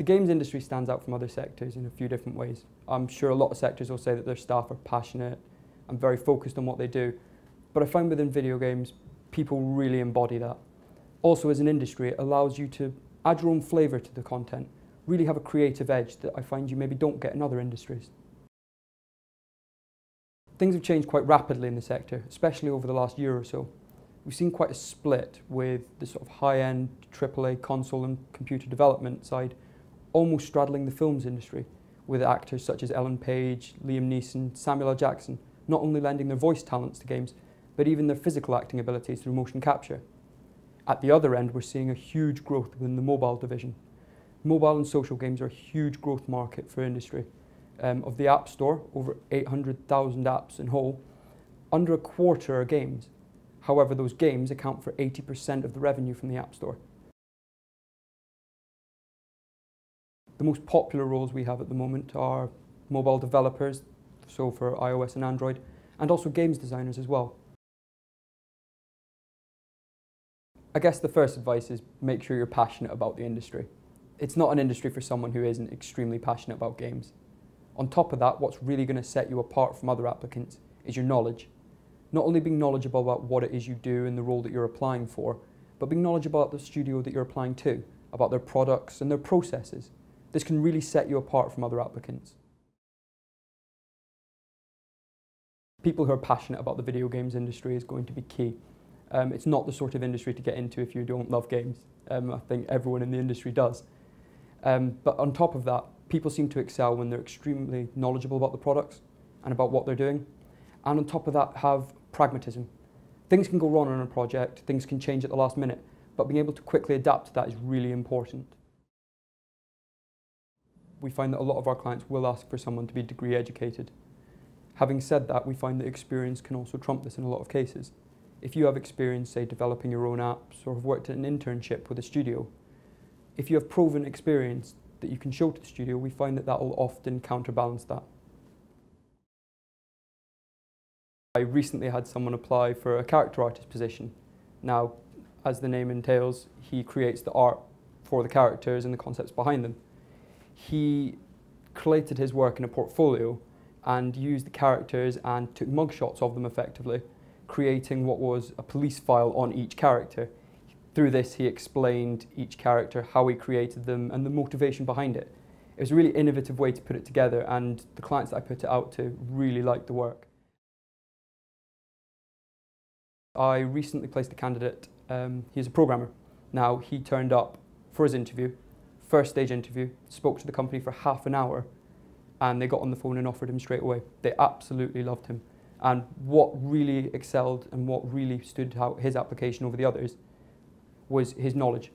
The games industry stands out from other sectors in a few different ways. I'm sure a lot of sectors will say that their staff are passionate and very focused on what they do, but I find within video games, people really embody that. Also, as an industry, it allows you to add your own flavour to the content, really have a creative edge that I find you maybe don't get in other industries. Things have changed quite rapidly in the sector, especially over the last year or so. We've seen quite a split with the sort of high-end AAA console and computer development side almost straddling the films industry, with actors such as Ellen Page, Liam Neeson, Samuel L. Jackson not only lending their voice talents to games, but even their physical acting abilities through motion capture. At the other end, we're seeing a huge growth within the mobile division. Mobile and social games are a huge growth market for industry. Of the App Store, over 800,000 apps in whole, under a quarter are games. However, those games account for 80% of the revenue from the App Store. The most popular roles we have at the moment are mobile developers, so for iOS and Android, and also games designers as well. I guess the first advice is make sure you're passionate about the industry. It's not an industry for someone who isn't extremely passionate about games. On top of that, what's really going to set you apart from other applicants is your knowledge. Not only being knowledgeable about what it is you do and the role that you're applying for, but being knowledgeable about the studio that you're applying to, about their products and their processes. This can really set you apart from other applicants. People who are passionate about the video games industry is going to be key. It's not the sort of industry to get into if you don't love games. I think everyone in the industry does. But on top of that, people seem to excel when they're extremely knowledgeable about the products and about what they're doing. And on top of that, have pragmatism. Things can go wrong on a project, things can change at the last minute, but being able to quickly adapt to that is really important. We find that a lot of our clients will ask for someone to be degree educated. Having said that, we find that experience can also trump this in a lot of cases. If you have experience, say, developing your own apps or have worked at an internship with a studio, if you have proven experience that you can show to the studio, we find that that will often counterbalance that. I recently had someone apply for a character artist position. Now, as the name entails, he creates the art for the characters and the concepts behind them. He collated his work in a portfolio and used the characters and took mugshots of them effectively, creating what was a police file on each character. Through this, he explained each character, how he created them, and the motivation behind it. It was a really innovative way to put it together, and the clients that I put it out to really liked the work. I recently placed a candidate. He's a programmer. Now, he turned up for his interview, first stage interview, spoke to the company for half an hour, and they got on the phone and offered him straight away. They absolutely loved him. And what really excelled and what really stood out his application over the others was his knowledge.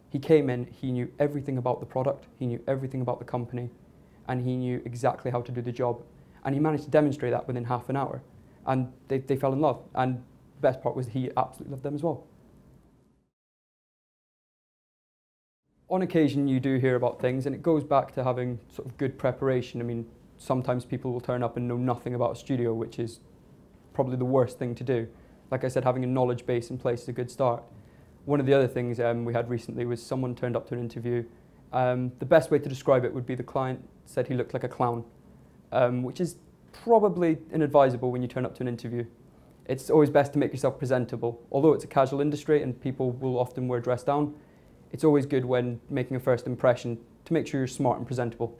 He came in, he knew everything about the product, he knew everything about the company, and he knew exactly how to do the job. And he managed to demonstrate that within half an hour. And they fell in love. And the best part was he absolutely loved them as well. On occasion, you do hear about things, and it goes back to having sort of good preparation. I mean, sometimes people will turn up and know nothing about a studio, which is probably the worst thing to do. Like I said, having a knowledge base in place is a good start. One of the other things we had recently was someone turned up to an interview. The best way to describe it would be the client said he looked like a clown, which is probably inadvisable when you turn up to an interview. It's always best to make yourself presentable. Although it's a casual industry and people will often wear dress down, it's always good when making a first impression to make sure you're smart and presentable.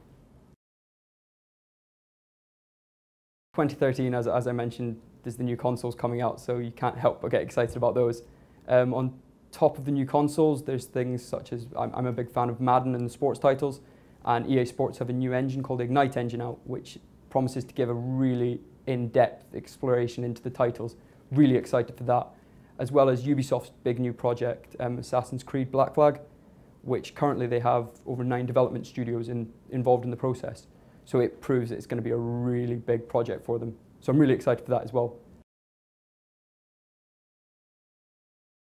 2013, as I mentioned, there's the new consoles coming out, so you can't help but get excited about those. On top of the new consoles, there's things such as, I'm a big fan of Madden and the sports titles, and EA Sports have a new engine called the Ignite engine out, which promises to give a really in-depth exploration into the titles. Really excited for that. As well as Ubisoft's big new project, Assassin's Creed Black Flag, which currently they have over 9 development studios involved in the process. So it proves that it's going to be a really big project for them. So I'm really excited for that as well.